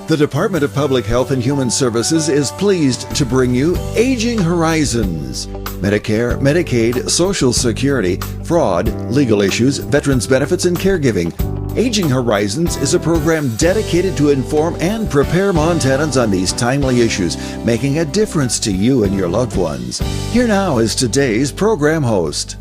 The Department of Public Health and Human Services is pleased to bring you Aging Horizons. Medicare, Medicaid, Social Security, fraud, legal issues, veterans benefits, and caregiving. Aging Horizons is a program dedicated to inform and prepare Montanans on these timely issues, making a difference to you and your loved ones. Here now is today's program host.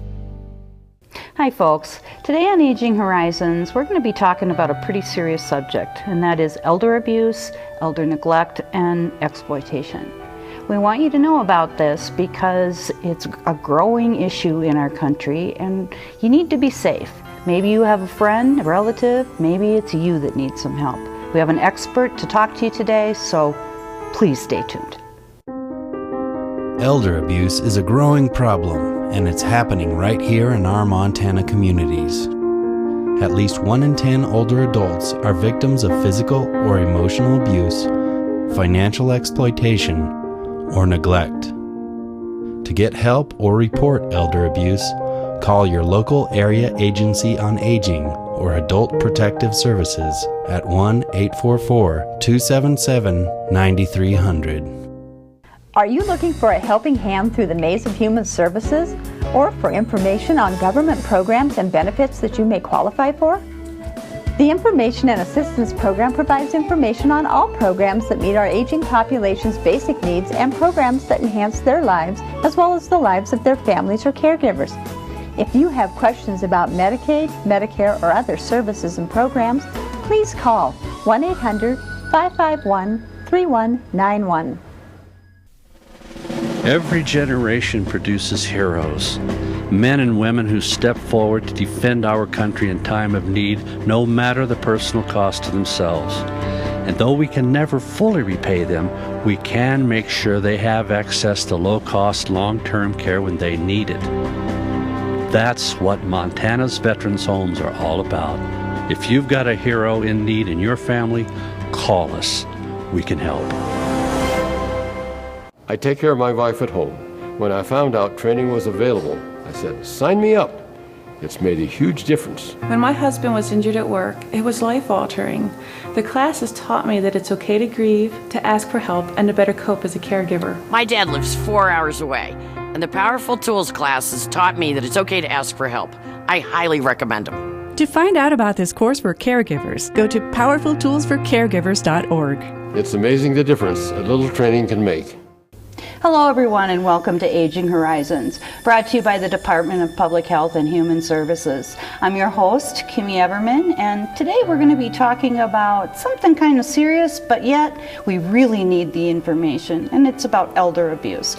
Hi folks, today on Aging Horizons we're going to be talking about a pretty serious subject, and that is elder abuse, elder neglect, and exploitation. We want you to know about this because it's a growing issue in our country and you need to be safe. Maybe you have a friend, a relative, maybe it's you that needs some help. We have an expert to talk to you today, so please stay tuned. Elder abuse is a growing problem, and it's happening right here in our Montana communities. At least 1 in 10 older adults are victims of physical or emotional abuse, financial exploitation, or neglect. To get help or report elder abuse, call your local area agency on aging or Adult Protective Services at 1-844-277-9300. Are you looking for a helping hand through the maze of human services, or for information on government programs and benefits that you may qualify for? The Information and Assistance Program provides information on all programs that meet our aging population's basic needs and programs that enhance their lives as well as the lives of their families or caregivers. If you have questions about Medicaid, Medicare, or other services and programs, please call 1-800-551-3191. Every generation produces heroes, men and women who step forward to defend our country in time of need, no matter the personal cost to themselves. And though we can never fully repay them, we can make sure they have access to low-cost, long-term care when they need it. That's what Montana's Veterans Homes are all about. If you've got a hero in need in your family, call us. We can help. I take care of my wife at home. When I found out training was available, I said, sign me up. It's made a huge difference. When my husband was injured at work, it was life-altering. The classes taught me that it's okay to grieve, to ask for help, and to better cope as a caregiver. My dad lives 4 hours away, and the Powerful Tools classes taught me that it's okay to ask for help. I highly recommend them. To find out about this course for caregivers, go to powerfultoolsforcaregivers.org. It's amazing the difference a little training can make. Hello everyone and welcome to Aging Horizons, brought to you by the Department of Public Health and Human Services. I'm your host, Kimmy Everman, and today we're going to be talking about something kind of serious, but yet we really need the information, and it's about elder abuse.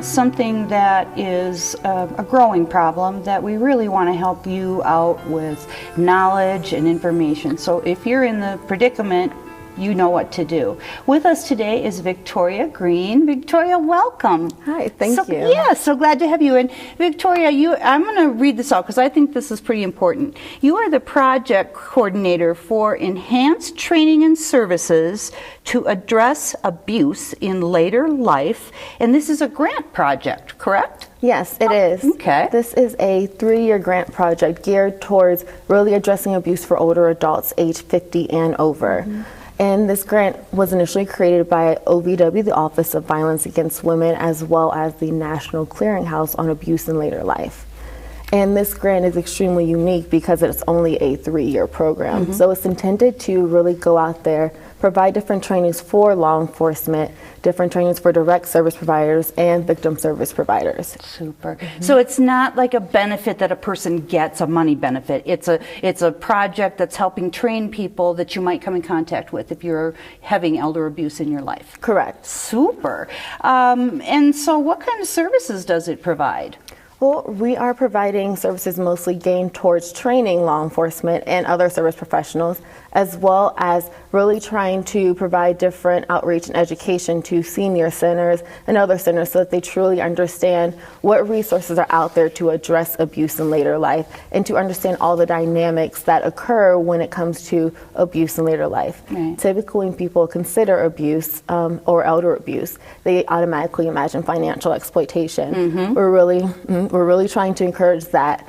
Something that is a growing problem that we really want to help you out with knowledge and information. So if you're in the predicament, you know what to do. With us today is Victoria Green. Victoria, welcome. Hi, thank you. Yeah, so glad to have you. And Victoria, I'm going to read this out because I think this is pretty important. You are the project coordinator for Enhanced Training and Services to Address Abuse in Later Life, and this is a grant project, correct? Yes, it is. Okay. This is a 3-year grant project geared towards really addressing abuse for older adults age 50 and over. Mm-hmm. And this grant was initially created by OVW, the Office of Violence Against Women, as well as the National Clearinghouse on Abuse in Later Life. And this grant is extremely unique because it's only a 3-year program. Mm-hmm. So it's intended to really go out there, provide different trainings for law enforcement, different trainings for direct service providers and victim service providers. Super. Mm-hmm. So it's not like a benefit that a person gets, a money benefit. It's a project that's helping train people that you might come in contact with if you're having elder abuse in your life. Correct. Super. And so what kind of services does it provide? Well, we are providing services mostly geared towards training law enforcement and other service professionals, as well as really trying to provide different outreach and education to senior centers and other centers so that they truly understand what resources are out there to address abuse in later life and to understand all the dynamics that occur when it comes to abuse in later life. Right. Typically, when people consider abuse or elder abuse, they automatically imagine financial exploitation. Mm-hmm. We're really trying to encourage that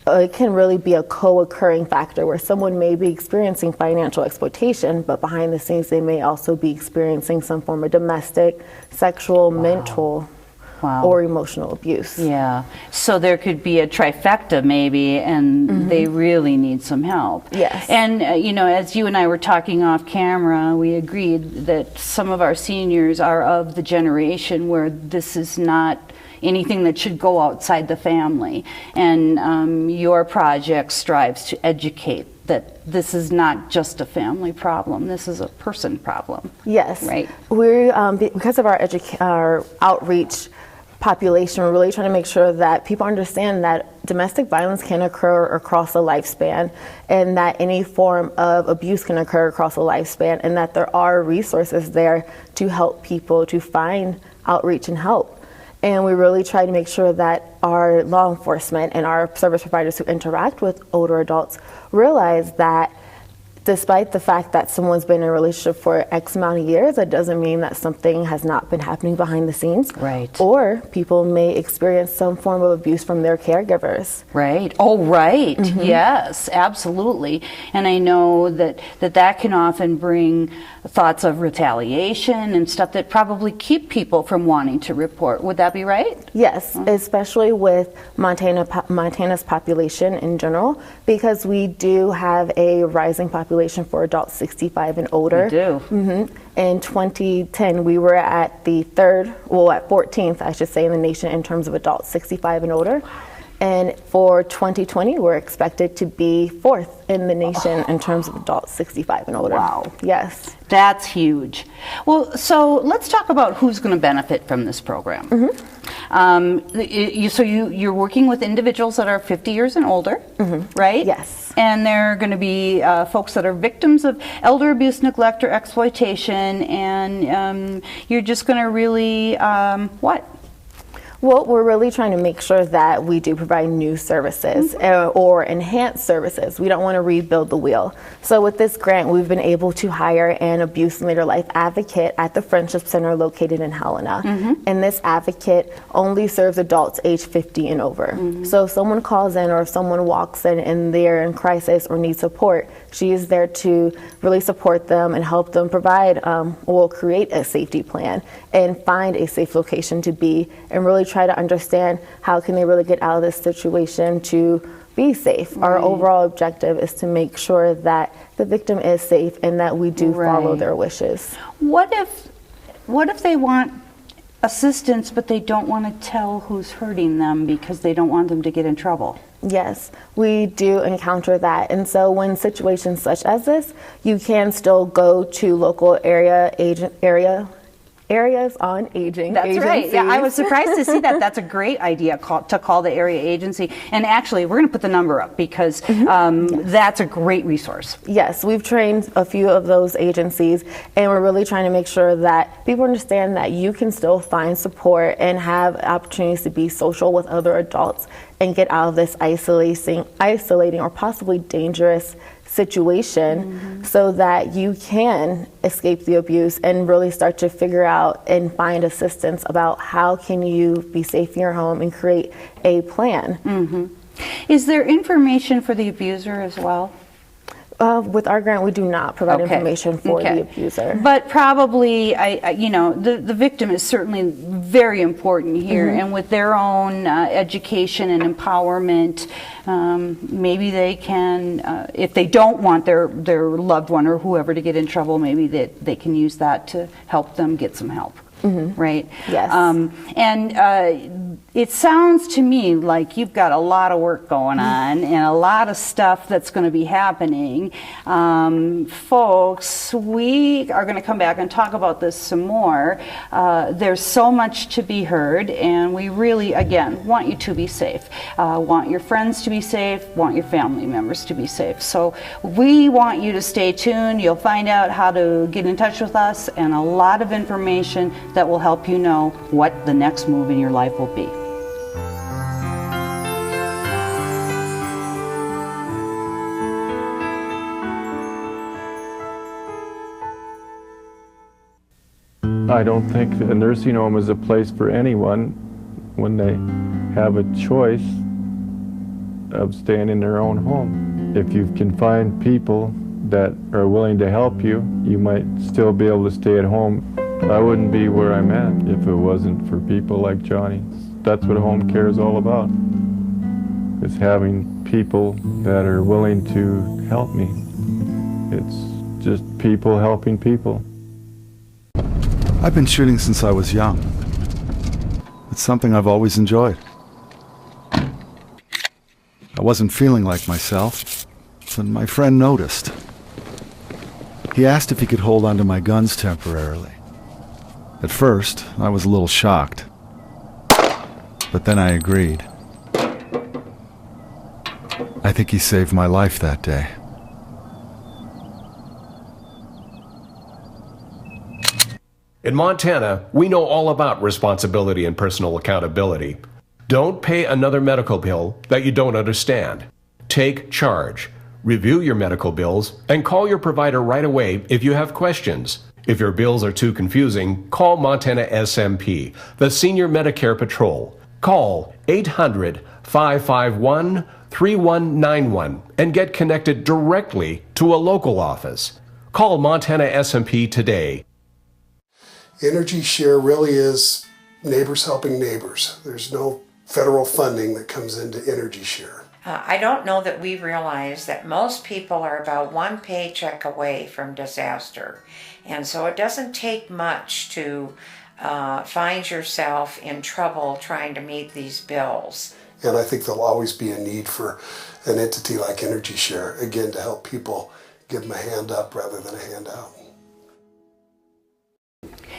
it can really be a co-occurring factor where someone may be experiencing financial exploitation, but behind the scenes they may also be experiencing some form of domestic, sexual, mental, or emotional abuse. Yeah. So there could be a trifecta maybe, and they really need some help. Yes. And, you know, as you and I were talking off camera, we agreed that some of our seniors are of the generation where this is not anything that should go outside the family. And your project strives to educate that this is not just a family problem, this is a person problem. Yes. Right. We're, because of our outreach population, we're really trying to make sure that people understand that domestic violence can occur across a lifespan, and that any form of abuse can occur across a lifespan, and that there are resources there to help people to find outreach and help. And we really try to make sure that our law enforcement and our service providers who interact with older adults realize that despite the fact that someone's been in a relationship for X amount of years, that doesn't mean that something has not been happening behind the scenes. Right. Or people may experience some form of abuse from their caregivers. Right. Oh, right. Yes, absolutely. And I know that can often bring thoughts of retaliation and stuff that probably keep people from wanting to report. Would that be right? Yes, especially with Montana's population in general, because we do have a rising population for adults 65 and older. We do. In 2010, we were at the 14th, I should say, in the nation in terms of adults 65 and older. And for 2020, we're expected to be 4th in the nation in terms of adults 65 and older. Wow. Yes. That's huge. Well, so let's talk about who's going to benefit from this program. So you're working with individuals that are 50 years and older, right? Yes. And they're going to be folks that are victims of elder abuse, neglect, or exploitation, and you're just going to really, what? Well, we're really trying to make sure that we do provide new services or enhanced services. We don't want to rebuild the wheel. So with this grant, we've been able to hire an abuse and later life advocate at the Friendship Center located in Helena. And this advocate only serves adults age 50 and over. So if someone calls in or if someone walks in and they're in crisis or need support, she is there to really support them and help them provide or create a safety plan and find a safe location to be, and really try to understand how can they really get out of this situation to be safe. Our overall objective is to make sure that the victim is safe and that we do follow their wishes. What if they want assistance but they don't want to tell who's hurting them because they don't want them to get in trouble? Yes, we do encounter that. And so when situations such as this, you can still go to local areas on aging. That's right. Yeah, I was surprised to see that. That's a great idea to call the area agency. And actually, we're going to put the number up because that's a great resource. Yes, we've trained a few of those agencies, and we're really trying to make sure that people understand that you can still find support and have opportunities to be social with other adults and get out of this isolating or possibly dangerous situation so that you can escape the abuse and really start to figure out and find assistance about how can you be safe in your home and create a plan. Is there information for the abuser as well? With our grant, we do not provide information for the abuser. But probably, the victim is certainly very important here, and with their own education and empowerment, maybe they can, if they don't want their loved one or whoever to get in trouble, maybe they can use that to help them get some help. Right? Yes. And it sounds to me like you've got a lot of work going on and a lot of stuff that's going to be happening. Folks, we are going to come back and talk about this some more. There's so much to be heard, and we really, again, want you to be safe. Want your friends to be safe, want your family members to be safe. So we want you to stay tuned. You'll find out how to get in touch with us and a lot of information that will help you know what the next move in your life will be. I don't think a nursing home is a place for anyone when they have a choice of staying in their own home. If you can find people that are willing to help you, you might still be able to stay at home. I wouldn't be where I'm at if it wasn't for people like Johnny. That's what home care is all about, is having people that are willing to help me. It's just people helping people. I've been shooting since I was young. It's something I've always enjoyed. I wasn't feeling like myself, and my friend noticed. He asked if he could hold onto my guns temporarily. At first, I was a little shocked, but then I agreed. I think he saved my life that day. In Montana, we know all about responsibility and personal accountability. Don't pay another medical bill that you don't understand. Take charge. Review your medical bills and call your provider right away if you have questions. If your bills are too confusing, call Montana SMP, the Senior Medicare Patrol. Call 800-551-3191 and get connected directly to a local office. Call Montana SMP today. Energy Share really is neighbors helping neighbors. There's no federal funding that comes into Energy Share. I don't know that we realize that most people are about one paycheck away from disaster. And so it doesn't take much to find yourself in trouble trying to meet these bills. And I think there'll always be a need for an entity like Energy Share, again, to help people give them a hand up rather than a handout.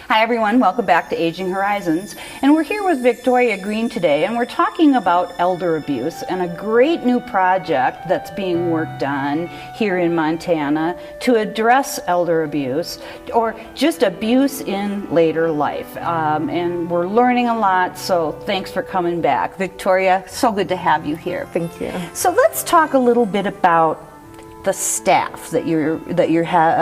Hi everyone, welcome back to Aging Horizons, and we're here with Victoria Green today, and we're talking about elder abuse and a great new project that's being worked on here in Montana to address elder abuse or just abuse in later life. And we're learning a lot, so thanks for coming back. Victoria, so good to have you here. Thank you. So let's talk a little bit about the staff that you're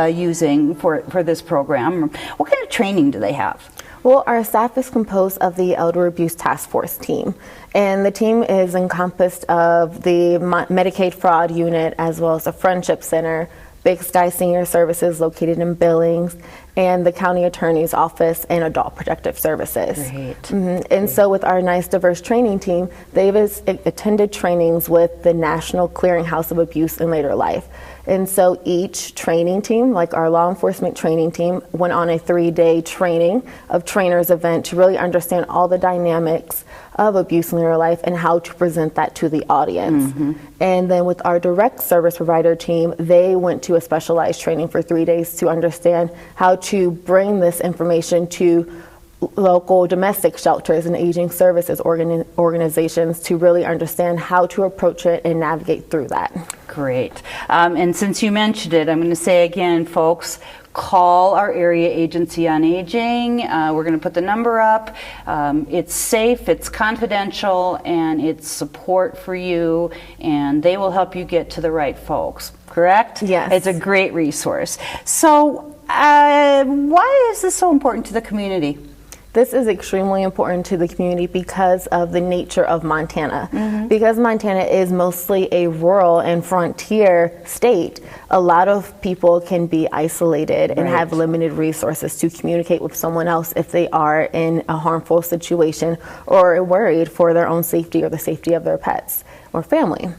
using for this program. What kind of training do they have? Well, our staff is composed of the Elder Abuse Task Force team, and the team is encompassed of the Medicaid Fraud Unit as well as the Friendship Center, Big Sky Senior Services located in Billings, and the County Attorney's Office and Adult Protective Services. Great. And so with our nice diverse training team, they've attended trainings with the National Clearinghouse of Abuse in Later Life. And so each training team, like our law enforcement training team, went on a 3-day training of trainers event to really understand all the dynamics of abuse in later life and how to present that to the audience. Mm-hmm. And then with our direct service provider team, they went to a specialized training for 3 days to understand how to bring this information to local domestic shelters and aging services organizations to really understand how to approach it and navigate through that. Great. And since you mentioned it, I'm going to say again, folks, call our area agency on aging. We're going to put the number up. It's safe, it's confidential, and it's support for you, and they will help you get to the right folks. Correct? Yes. It's a great resource. So why is this so important to the community? This is extremely important to the community because of the nature of Montana. Mm-hmm. Because Montana is mostly a rural and frontier state, a lot of people can be isolated and have limited resources to communicate with someone else if they are in a harmful situation or worried for their own safety or the safety of their pets or family.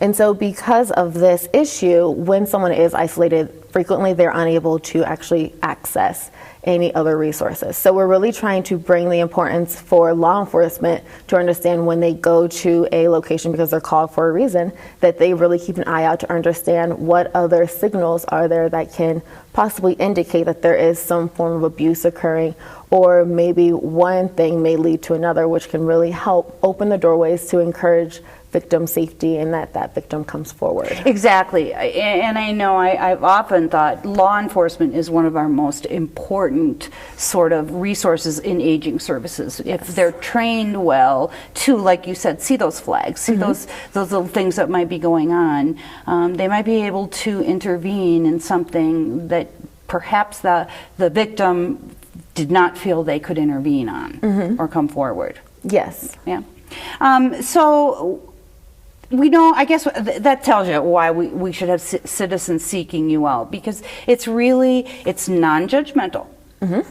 And so because of this issue, when someone is isolated, frequently they're unable to actually access any other resources. So we're really trying to bring the importance for law enforcement to understand when they go to a location because they're called for a reason, that they really keep an eye out to understand what other signals are there that can possibly indicate that there is some form of abuse occurring, or maybe one thing may lead to another, which can really help open the doorways to encourage victim safety and that victim comes forward. Exactly. And I know I've often thought law enforcement is one of our most important sort of resources in aging services. Yes. If they're trained well to, like you said, see those flags, see those little things that might be going on, they might be able to intervene in something that perhaps the victim did not feel they could intervene on or come forward. Yes. Yeah. So we know, I guess that tells you why we should have citizens seeking you out, because it's non-judgmental,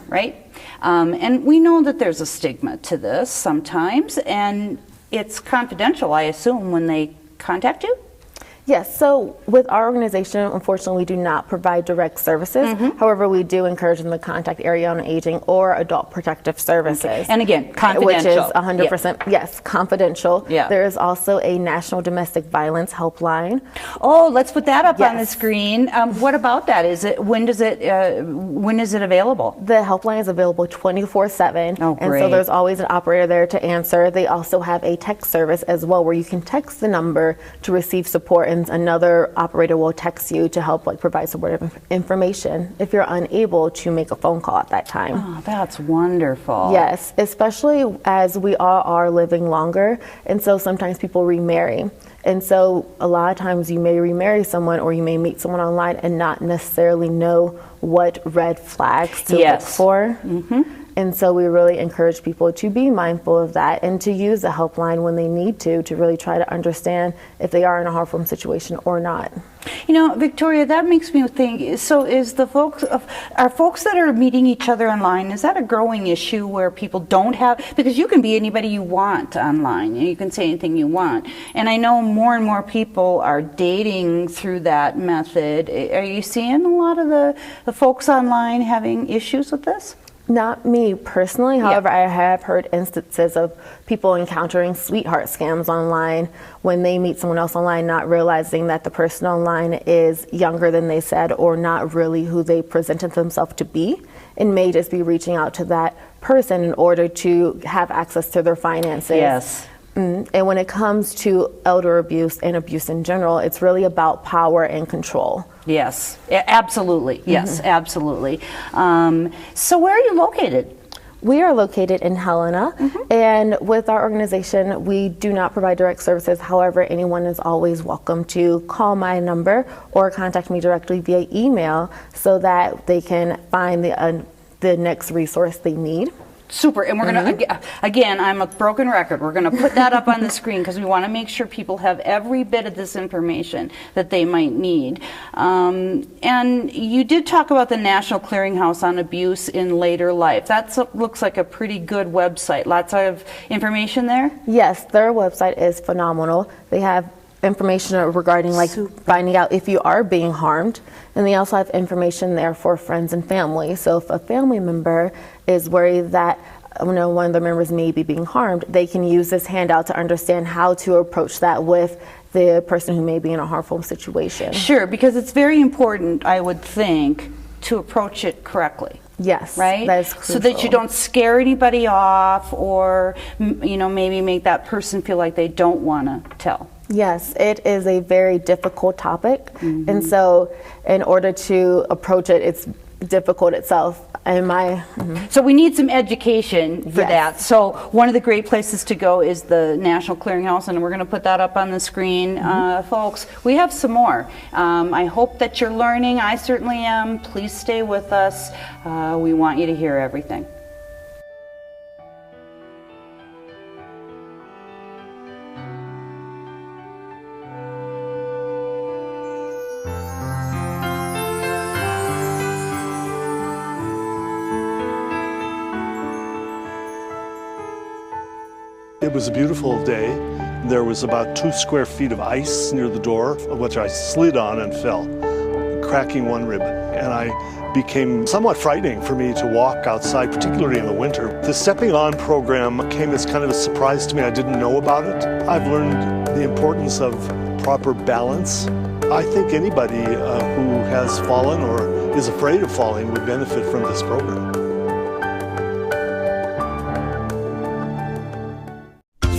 right? And we know that there's a stigma to this sometimes, and it's confidential, I assume, when they contact you? Yes, so with our organization, unfortunately, we do not provide direct services. However, we do encourage them to contact Area on Aging or Adult Protective Services. Okay. And again, confidential. Which is 100%, yes, confidential. Yeah. There is also a National Domestic Violence Helpline. Oh, let's put that up on the screen. What about that? When is it available? The helpline is available 24/7. Oh, and great. so there's always an operator there to answer. They also have a text service as well, where you can text the number to receive support, and another operator will text you to help provide supportive information if you're unable to make a phone call at that time. Oh, that's wonderful. Yes, especially as we all are living longer, and so sometimes people remarry. And so a lot of times you may remarry someone, or you may meet someone online and not necessarily know what red flags to look for. And so we really encourage people to be mindful of that and to use the helpline when they need to really try to understand if they are in a harmful situation or not. You know, Victoria, that makes me think, so is are folks that are meeting each other online, is that a growing issue where people don't have, because you can be anybody you want online, and you can say anything you want. And I know more and more people are dating through that method. Are you seeing a lot of the folks online having issues with this? Not me personally. However, I have heard instances of people encountering sweetheart scams online when they meet someone else online, not realizing that the person online is younger than they said, or not really who they presented themselves to be, and may just be reaching out to that person in order to have access to their finances. Yes. And when it comes to elder abuse and abuse in general, it's really about power and control. Yes, absolutely. Yes, absolutely. So where are you located? We are located in Helena, and with our organization, we do not provide direct services. However, anyone is always welcome to call my number or contact me directly via email so that they can find the next resource they need. Super, and we're going to, again, I'm a broken record. We're going to put that up on the screen because we want to make sure people have every bit of this information that they might need. And you did talk about the National Clearinghouse on Abuse in Later Life. That looks like a pretty good website. Lots of information there? Yes, their website is phenomenal. They have information regarding finding out if you are being harmed, and they also have information there for friends and family. So if a family member is worried that one of their members may be being harmed, they can use this handout to understand how to approach that with the person who may be in a harmful situation. Sure, because it's very important, I would think, to approach it correctly. Yes, right? That is crucial. So that you don't scare anybody off, or maybe make that person feel like they don't want to tell. Yes, it is a very difficult topic, and so in order to approach it, it's difficult itself. So we need some education for that. So one of the great places to go is the National Clearinghouse, and we're going to put that up on the screen. Folks, we have some more. I hope that you're learning. I certainly am. Please stay with us. We want you to hear everything. It was a beautiful day. There was about 2 square feet of ice near the door, which I slid on and fell, cracking one rib. And I became somewhat frightening for me to walk outside, particularly in the winter. The Stepping On program came as kind of a surprise to me. I didn't know about it. I've learned the importance of proper balance. I think anybody who has fallen or is afraid of falling would benefit from this program.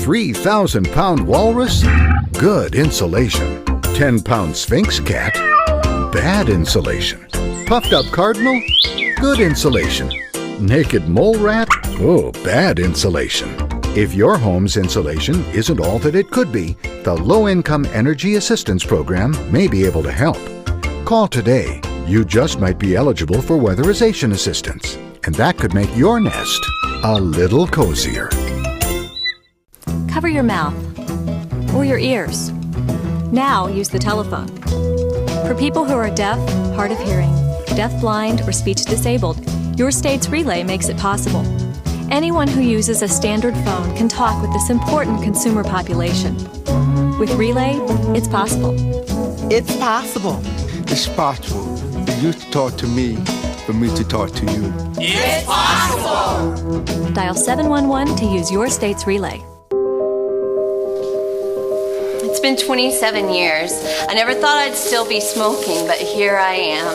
3,000-pound walrus? Good insulation. 10-pound Sphinx cat? Bad insulation. Puffed up cardinal? Good insulation. Naked mole rat? Oh, bad insulation. If your home's insulation isn't all that it could be, the Low-Income Energy Assistance Program may be able to help. Call today. You just might be eligible for weatherization assistance, and that could make your nest a little cozier. Cover your mouth or your ears. Now use the telephone. For people who are deaf, hard of hearing, deaf-blind, or speech-disabled, Your State's Relay makes it possible. Anyone who uses a standard phone can talk with this important consumer population. With Relay, it's possible. It's possible. It's possible for you to talk to me, for me to talk to you. It's possible! Dial 711 to use Your State's Relay. It's been 27 years. I never thought I'd still be smoking, but here I am,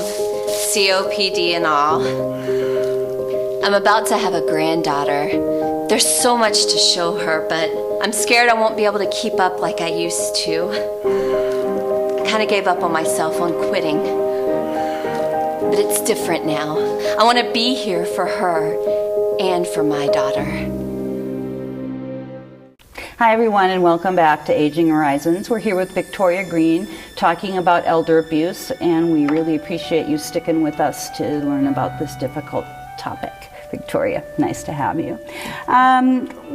COPD and all. I'm about to have a granddaughter. There's so much to show her, but I'm scared I won't be able to keep up like I used to. I kind of gave up on myself on quitting. But it's different now. I want to be here for her and for my daughter. Hi everyone, and welcome back to Aging Horizons. We're here with Victoria Green talking about elder abuse, and we really appreciate you sticking with us to learn about this difficult topic. Victoria, nice to have you.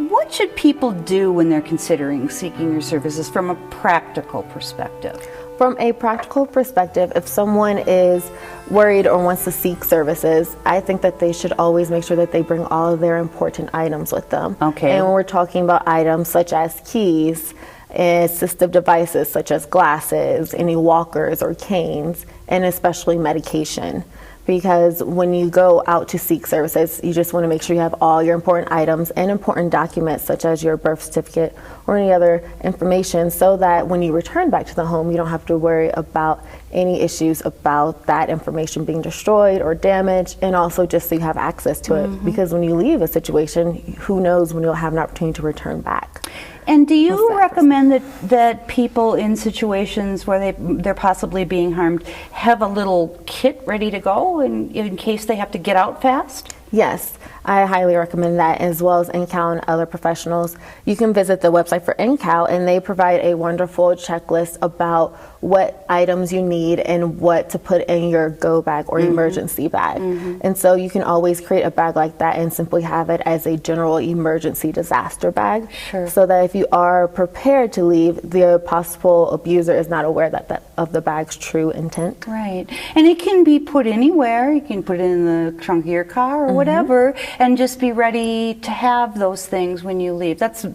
What should people do when they're considering seeking your services from a practical perspective? From a practical perspective, if someone is worried or wants to seek services, I think that they should always make sure that they bring all of their important items with them. Okay. And when we're talking about items such as keys, assistive devices such as glasses, any walkers or canes, and especially medication. Because when you go out to seek services, you just want to make sure you have all your important items and important documents such as your birth certificate or any other information, so that when you return back to the home, you don't have to worry about any issues about that information being destroyed or damaged, and also just so you have access to it. Because when you leave a situation, who knows when you'll have an opportunity to return back. And do you recommend that people in situations where they're possibly being harmed have a little kit ready to go in case they have to get out fast? Yes, I highly recommend that, as well as NCAL and other professionals. You can visit the website for NCAL, and they provide a wonderful checklist about what items you need and what to put in your go bag or emergency bag. And so you can always create a bag like that and simply have it as a general emergency disaster bag. So that if you are prepared to leave, the possible abuser is not aware of the bag's true intent. Right. And it can be put anywhere. You can put it in the trunk of your car or whatever, and just be ready to have those things when you leave. That's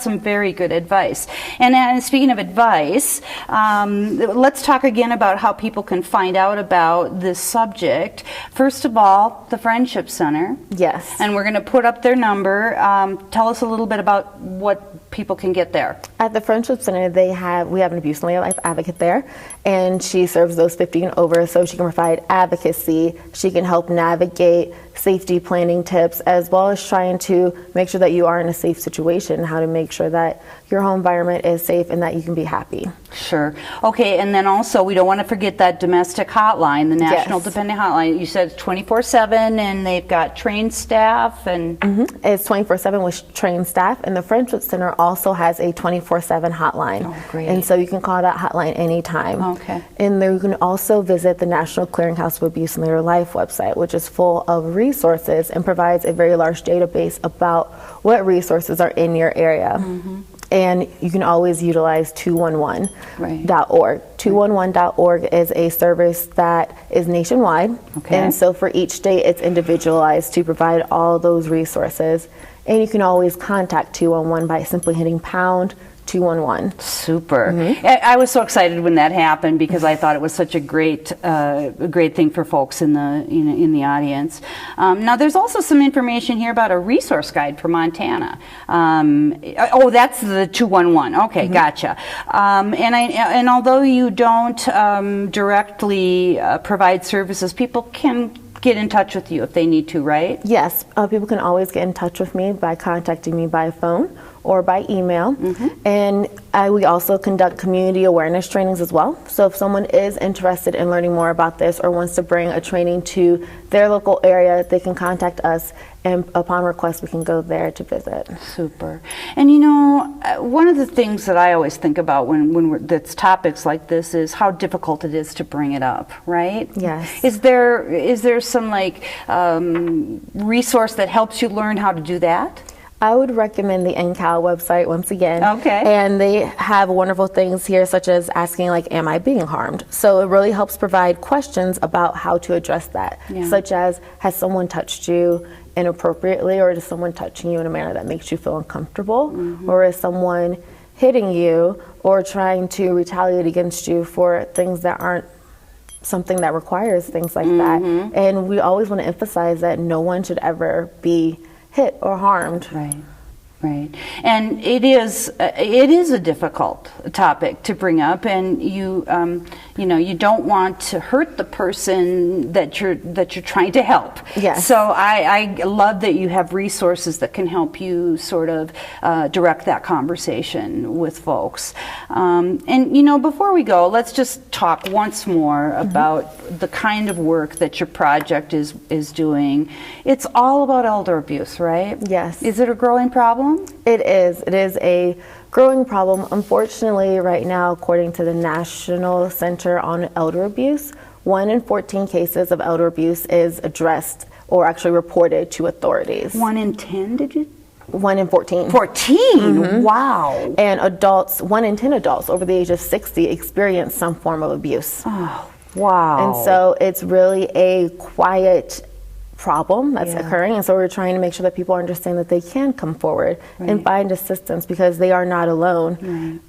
some very good advice. And speaking of advice, let's talk again about how people can find out about this subject. First of all, the Friendship Center. Yes. And we're going to put up their number. Tell us a little bit about what people can get there. At the Friendship Center, we have an abuse and life advocate there, and she serves those 50 and over, so she can provide advocacy. She can help navigate safety planning tips, as well as trying to make sure that you are in a safe situation, how to make sure that your home environment is safe and that you can be happy. Sure. Okay, and then also we don't want to forget that domestic hotline, the National Dependent Hotline. You said it's 24/7, and they've got trained staff, and it's 24/7 with trained staff, and the Friendship Center also has a 24/7 hotline. Oh, great. And so you can call that hotline anytime. Okay. And then you can also visit the National Clearinghouse of Abuse in Later Life website, which is full of resources and provides a very large database about what resources are in your area. And you can always utilize 211.org. 211.org is a service that is nationwide. And so for each state, it's individualized to provide all those resources. And you can always contact 211 by simply hitting pound 211. Super. I was so excited when that happened, because I thought it was such a great thing for folks in the audience. Now, there's also some information here about a resource guide for Montana. That's the 211. Okay, gotcha. And although you don't directly provide services, people can get in touch with you if they need to, right? Yes, people can always get in touch with me by contacting me by phone or by email. And we also conduct community awareness trainings as well. So if someone is interested in learning more about this or wants to bring a training to their local area, they can contact us, and upon request we can go there to visit. Super. And one of the things that I always think about when it's topics like this is how difficult it is to bring it up, right? Yes. Is there some resource that helps you learn how to do that? I would recommend the NCAL website once again. Okay. And they have wonderful things here, such as asking, like, am I being harmed? So it really helps provide questions about how to address that, such as, has someone touched you inappropriately, or is someone touching you in a manner that makes you feel uncomfortable? Or is someone hitting you or trying to retaliate against you for things that aren't something that requires things like that? And we always want to emphasize that no one should ever be hit or harmed. Right. And it is a difficult topic to bring up, and you don't want to hurt the person that you're trying to help. Yes. So I love that you have resources that can help you sort of direct that conversation with folks. And before we go, let's just talk once more about the kind of work that your project is doing. It's all about elder abuse, right? Yes. Is it a growing problem? It is. It is a growing problem. Unfortunately, right now, according to the National Center on Elder Abuse, 1 in 14 cases of elder abuse is addressed or actually reported to authorities. 1 in 10, did you? 1 in 14. 14? Wow. And 1 in 10 adults over the age of 60 experience some form of abuse. Oh, wow. And so it's really a quiet problem that's occurring, and so we're trying to make sure that people understand that they can come forward and find assistance because they are not alone.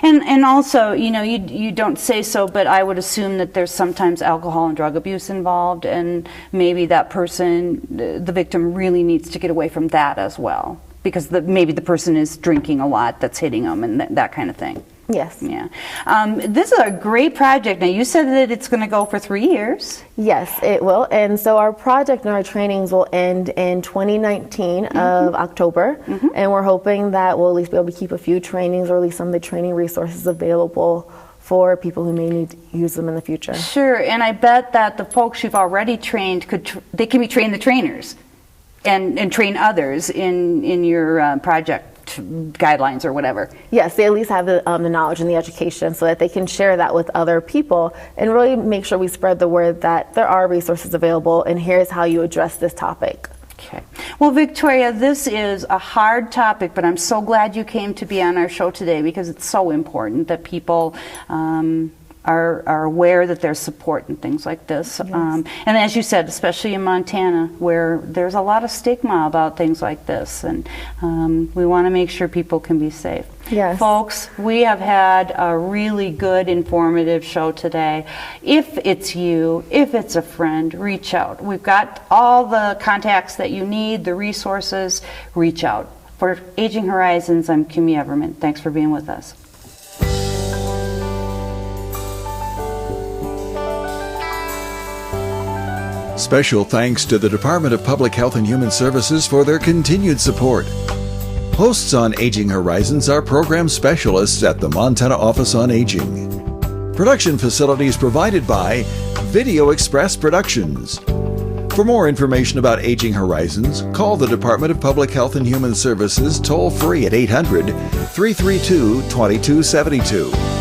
And also, you don't say so, but I would assume that there's sometimes alcohol and drug abuse involved, and maybe that person, the victim, really needs to get away from that as well, because maybe the person is drinking a lot that's hitting them and that kind of thing. Yes. Yeah. This is a great project. Now, you said that it's going to go for 3 years. Yes, it will. And so our project and our trainings will end in 2019 of October. And we're hoping that we'll at least be able to keep a few trainings or at least some of the training resources available for people who may need to use them in the future. Sure. And I bet that the folks you've already trained, they can be trained the trainers and train others in your project guidelines or whatever. Yes, they at least have the knowledge and the education so that they can share that with other people and really make sure we spread the word that there are resources available and here's how you address this topic. Okay. Well, Victoria, this is a hard topic, but I'm so glad you came to be on our show today because it's so important that people are aware that there's support and things like this. Yes. And as you said, especially in Montana, where there's a lot of stigma about things like this, and we want to make sure people can be safe. Yes. Folks, we have had a really good, informative show today. If it's you, if it's a friend, reach out. We've got all the contacts that you need, the resources, reach out. For Aging Horizons, I'm Kimmy Everman. Thanks for being with us. Special thanks to the Department of Public Health and Human Services for their continued support. Hosts on Aging Horizons are program specialists at the Montana Office on Aging. Production facilities provided by Video Express Productions. For more information about Aging Horizons, call the Department of Public Health and Human Services toll-free at 800-332-2272.